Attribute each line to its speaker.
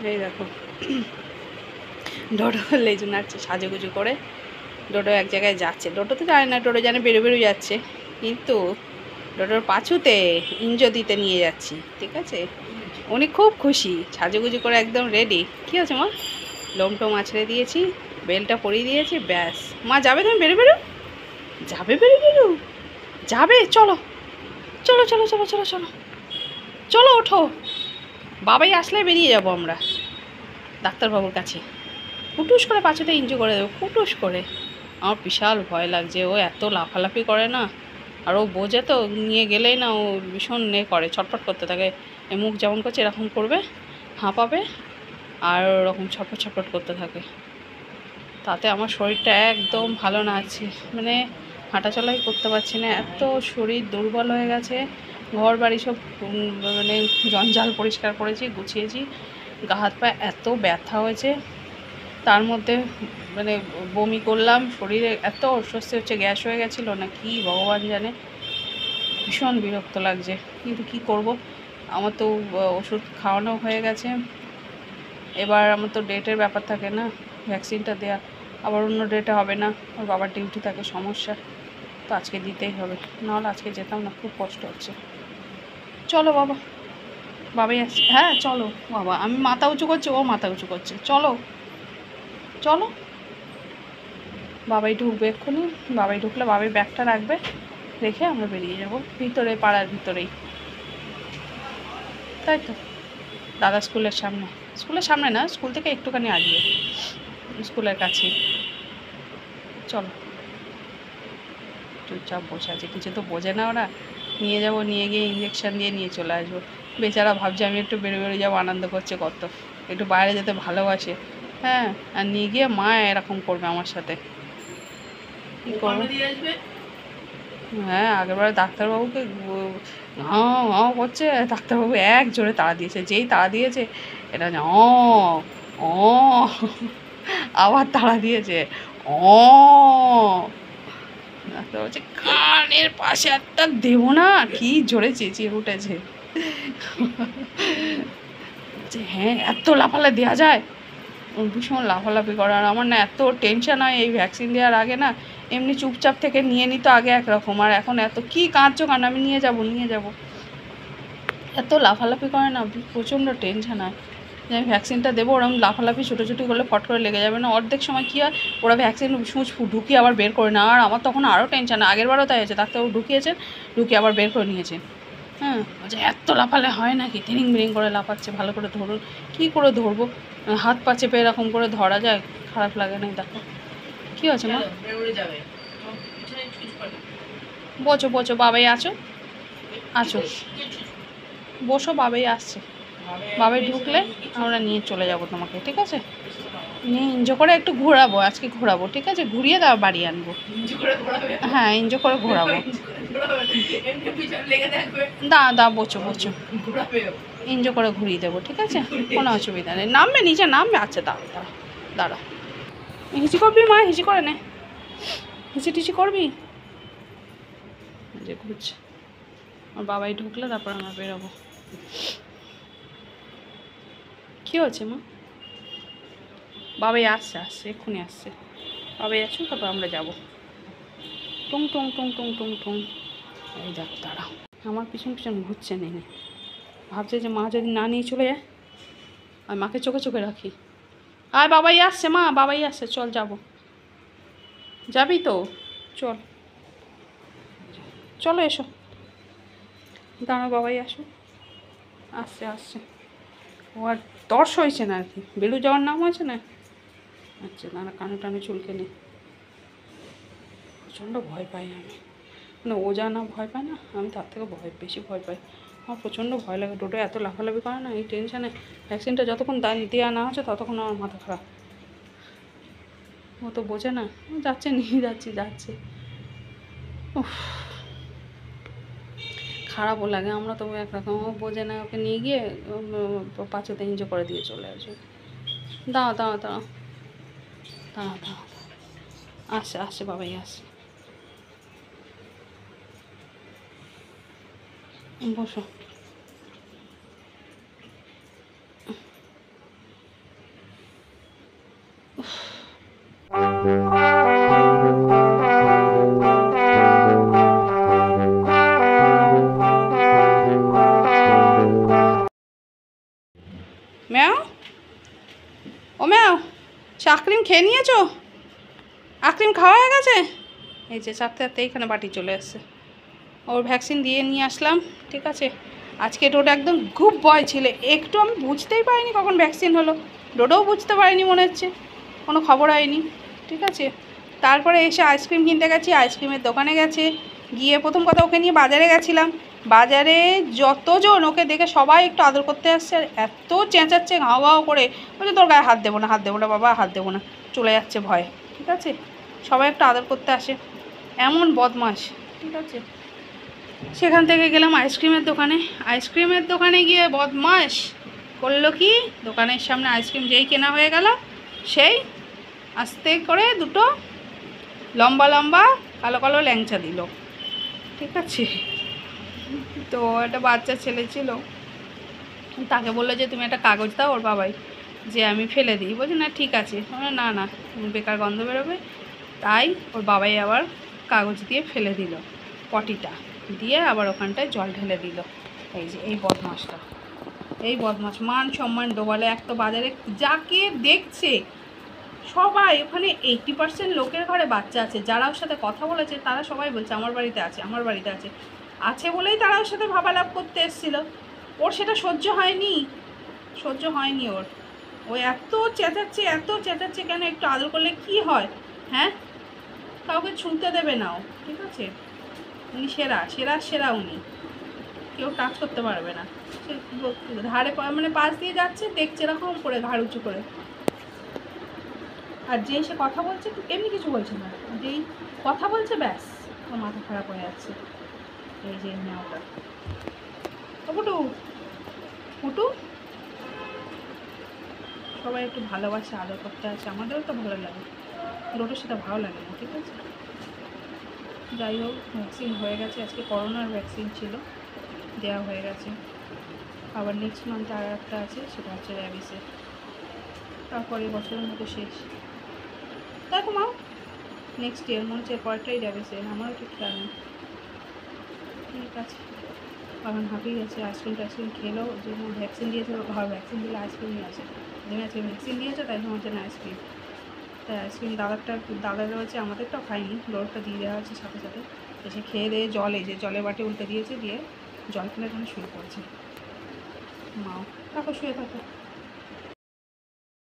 Speaker 1: এই দেখো ডোডো লেজু নাড়ছে সাজুগুজু করে। ডোডো এক জায়গায় যাচ্ছে, ডোডো তো জানে না, ডোডো জানে বেরো যাচ্ছে, কিন্তু ডোডোর পাছুতে ইঞ্জো দিতে নিয়ে যাচ্ছি, ঠিক আছে। উনি খুব খুশি, সাজুগুজু করে একদম রেডি। কী আছে মা? লোমটোম আছড়ে দিয়েছি, বেলটা পরিয়ে দিয়েছি, ব্যাস। মা যাবে তুমি? বেরো যাবে, বেরো যাবে। চলো চলো চলো চলো চলো চলো চলো, ওঠো। বাবাই আসলে বেরিয়ে যাব আমরা ডাক্তারবাবুর কাছে। ফুটুস করে পাছুতে ইঞ্জু করে দেবো, ফুটুস করে। আমার বিশাল ভয় লাগছে, ও এত লাফালাফি করে না, আর ও বোঝে তো, নিয়ে গেলেই না ও ভীষণ করে, ছটফট করতে থাকে। মুখ যেমন করছে এরকম করবে, হাঁপাবে, আর ওরকম ছটফট ছটফট করতে থাকে। তাতে আমার শরীরটা একদম ভালো না আছে, মানে হাঁটাচলাই করতে পারছি না, এত শরীর দুর্বল হয়ে গেছে। ঘর বাড়ি সব মানে জঞ্জাল পরিষ্কার করেছি, গুছিয়েছি, গা হাত পা এত ব্যথা হয়েছে, তার মধ্যে মানে বমি করলাম, শরীরে এত অস্বস্তি হচ্ছে, গ্যাস হয়ে গেছিলো না কি ভগবান জানে। ভীষণ বিরক্ত লাগছে, কিন্তু কি করব, আমার তো ওষুধ খাওয়ানো হয়ে গেছে। এবার আমার তো ডেটের ব্যাপার থাকে না, ভ্যাকসিনটা দেয়া আবার অন্য ডেটে হবে না, ওর বাবার ডিউটি থাকে, সমস্যা। তো আজকে দিতেই হবে, নাহলে আজকে যেতাম না, খুব কষ্ট হচ্ছে। চলো বাবা, বাবাই আসছে। হ্যাঁ চলো বাবা, আমি মাথা উঁচু করছি, ও মাথা উঁচু করছে, চলো চলো। বাবাই ঢুকবে এক্ষুনি, বাবাই ঢুকলে বাবাই ব্যাগটা রাখবে, রেখে আমরা বেরিয়ে যাব ভিতরে, পাড়ার ভিতরেই, তাই তো। দাদা স্কুলের সামনে, স্কুলের সামনে না, স্কুল থেকে একটুখানি আগিয়ে, স্কুলের কাছেই। চলো। চুপচাপ বসে আছে, কিছু তো বোঝে না ওরা। নিয়ে যাব, নিয়ে গিয়ে ইঞ্জেকশান দিয়ে নিয়ে চলে আসবো। বেচারা ভাবছে আমি একটু বেরো যাবো, আনন্দ করছে কত, একটু বাইরে যেতে ভালোবাসে। হ্যাঁ, আর নিয়ে গিয়ে মা এরকম করবে আমার সাথে, কী করবো। হ্যাঁ, আগেরবার ডাক্তারবাবুকে হাঁ হাঁ করছে, ডাক্তারবাবু এক জোরে তাড়া দিয়েছে, যেই তাড়া দিয়েছে এটা অ অ আবার তাড়া দিয়েছে অ। ডাক্তার বলছে কানের পাশে একটা দেবো না, কি জোরে চেঁচিয়ে উঠেছে। হ্যাঁ, এত লাফালে দেওয়া যায়? ভীষণ লাফালাফি করে, আর আমার না এত টেনশন হয় এই ভ্যাকসিন দেওয়ার আগে না, এমনি চুপচাপ থেকে নিয়ে নিত আগে একরকম, আর এখন এত কী কাঁদছো কান, আমি নিয়ে যাব, এত লাফালাফি করে না, প্রচণ্ড টেনশন হয় যে আমি ভ্যাকসিনটা দেবো, ওরকম লাফালাফি ছুটোছুটি করলে ফট করে লেগে যাবে না। অর্ধেক সময় কী হয়, ওরা ভ্যাকসিন সূচ ঢুকিয়ে আবার বের করে না, আর আমার তখন আরও টেনশন। আগেরবারও তাই হয়েছে, ডাক্তারবাবু ঢুকিয়েছেন, ঢুকিয়ে আবার বের করে নিয়েছেন। হ্যাঁ, বলছে এত লাফালে হয় নাকি, তিরিং বিরিং করে লাফাচ্ছে, ভালো করে ধরুন। কী করে ধরবো, হাত পা চেপে এরকম করে ধরা যায়? খারাপ লাগে না? দেখো কী আছে মা, বোঝো বোঝো, বাবাই আছো, আছো, বসো, বাবাই আসছে, বাবাই ঢুকলে আমরা নিয়ে চলে যাব তোমাকে, ঠিক আছে। নিয়ে এনজয় করে একটু ঘোরাবো, আজকে ঘোরাবো, ঠিক আছে, ঘুরিয়ে দাও, বাড়ি আনবো। হ্যাঁ, এনজয় করে ঘোরাবো। দা বোঝো, এনজয় করে ঘুরিয়ে দেবো, ঠিক আছে, কোনো অসুবিধা নেই। নামবে, নিচে নামবে, আচ্ছা দাঁড়া। হিসি করবি মা, হিসি করে নে, হিসি টিসি করবি, যে ঘুরছে। আমার বাবাই ঢুকলে তারপর আমরা বেরোবো। কী হচ্ছে মা? বাবাই আসছে, এক্ষুনি আসছে, বাবাই আসুন, তারপর আমরা যাবো। টুং টুং টুং টুং টুং টুং। এই দেখ, দাঁড়াও, আমার পিছন ঘুরছে, নেই ভাবছে যে মা যদি না নিয়ে চলে যায়, আর মাকে চোখে চোখে রাখি। আয়, বাবাই আসছে মা, বাবাই আসছে, চল যাবো। যাবি তো? চল, চলো এসো, দাঁড়াও, বাবাই আসো, আসছে। ও আর তর্স হয়েছে না আর কি, বেলু যাওয়ার নাম হয়েছে না। আচ্ছা দাঁড়া, কানে টানে চুলকে নে। প্রচণ্ড ভয় পাই আমি, মানে ও যা না ভয় পায় না, আমি তার থেকে বেশি ভয় পাই। আমার প্রচণ্ড ভয় লাগে, ডোডো এত লাফালাফি করে না, এই টেনশানে। ভ্যাকসিনটা যতক্ষণ দেওয়া না হচ্ছে ততক্ষণ আমার মাথা খারাপ। ও তো বোঝে না, যাচ্ছে, নিয়ে যাচ্ছে। উফ, খারাপও লাগে, আমরা তো একরকম, ও বোঝে না, ওকে নিয়ে গিয়ে পাঁচোতে এনজয় করে দিয়ে চলে আসবে। দাঁড়াও, আসছে বাবাই আসছে, বসো। ম্যাও, ও ম্যাও, সে আইসক্রিম খেয়ে নিয়েছো? আইসক্রিম খাওয়া হয়ে গেছে? এই যে চাপতে চাপতে এইখানে বাটি চলে এসছে। ওর ভ্যাকসিন দিয়ে নিয়ে আসলাম, ঠিক আছে। আজকে ডোডো একদম খুব ভয় ছিল, একটু আমি বুঝতেই পারিনি কখন ভ্যাকসিন হলো। ডোডোও বুঝতে পারিনি মনে হচ্ছে, কোনো খবর হয়নি, ঠিক আছে। তারপরে এসে আইসক্রিম কিনতে গেছি, আইসক্রিমের দোকানে গেছে, গিয়ে প্রথম কথা ওকে নিয়ে বাজারে গেছিলাম। বাজারে যতজন ওকে দেখে সবাই একটু আদর করতে আসছে, আর এত চেঁচাচ্ছে ঘাও ঘাও করে, বলছে তোর গায়ে হাত দেবো না, হাত দেবো না বাবা, হাত দেবো না, চলে যাচ্ছে ভয়ে, ঠিক আছে। সবাই একটু আদর করতে আসে, এমন বদমাশ, ঠিক আছে। সেখান থেকে গেলাম আইসক্রিমের দোকানে। আইসক্রিমের দোকানে গিয়ে বদমাশ করলো কি, দোকানের সামনে আইসক্রিম যেই কেনা হয়ে গেল, সেই আস্তে করে দুটো লম্বা লম্বা কালো কালো ল্যাংচা দিল, ঠিক আছে। তো একটা বাচ্চা ছেলে ছিল, তাকে বললো যে তুমি একটা কাগজ দাও ওর বাবাই, যে আমি ফেলে দিই। বলছে না ঠিক আছে, না না বেকার গন্ধ বেরোবে। তাই ওর বাবাই আবার কাগজ দিয়ে ফেলে দিল পটিটা, দিয়ে আবার ওখানটায় জল ঢেলে দিল। এই যে এই বদমাসটা, এই বদমাস মান সম্মান ডোবালে। এক তো বাজারে যাকে দেখছে সবাই, ওখানে 80% লোকের ঘরে বাচ্চা আছে, যারা ওর সাথে কথা বলেছে তারা সবাই বলছে আমার বাড়িতে আছে, আমার বাড়িতে আছে, আছে বলেই তারা ওর সাথে ভাবালাপ করতে এসেছিল। ওর সেটা সহ্য হয়নি, সহ্য হয়নি ওর। ও এত চেঁচাচ্ছে, এত চেঁচাচ্ছে কেন, একটু আদর করলে কি হয়, হ্যাঁ? কাউকে ছুঁতে দেবে না ও, ঠিক আছে। উনি সেরা সেরা সেরা, উনি কেউ টাচ করতে পারবে না। সে ধারে মানে পাশ দিয়ে যাচ্ছে, দেখছে এরকম করে ঘাড় উঁচু করে। আর যেই সে কথা বলছে, এমনি কিছু বলছে না, যেই কথা বলছে ব্যাস ও মাথা খারাপ হয়ে যাচ্ছে। এই যে মেয়েটা, ও পুটু, পুটু, সবাই একটু ভালোবাসে, আদর করতে আসে, আমাদেরও তো ভালো লাগে, ডোডোর সেটা ভালো লাগে না, ঠিক আছে। যাই হোক, ভ্যাকসিন হয়ে গেছে, আজকে করোনার ভ্যাকসিন ছিল, দেওয়া হয়ে গেছে। আবার নেক্সট মান্থে আর একটা আছে, সেটা হচ্ছে র্যাবিসের। তারপরে বছরের মতো শেষ। দেখো মা, নেক্সট ইয়ার মনে হচ্ছে পরেরটাই র্যাবিসের, আমারও ঠিক খেয়াল নেই, ঠিক আছে। এখন হাঁপিয়ে গেছে, আইসক্রিম টাইসক্রিম খেলেও, যে ভ্যাকসিন দিয়েছে ঘর, ভ্যাকসিন দিলে আইসক্রিমই আছে, যেমন আজকে ভ্যাকসিন দিয়েছে তাই জন্য হচ্ছে না আইসক্রিম। তাই আইসক্রিম দাদার রয়েছে, আমাদেরটাও খাইনি, লোডটা দিয়ে দেওয়া হচ্ছে সাথে সাথে। এসে খেয়ে দিয়ে জল, এই যে জলের বাটি উল্টে দিয়েছে, দিয়ে জল খেলে এখানে শুয়ে পড়ছে। মাও, থাকো শুয়ে থাকো।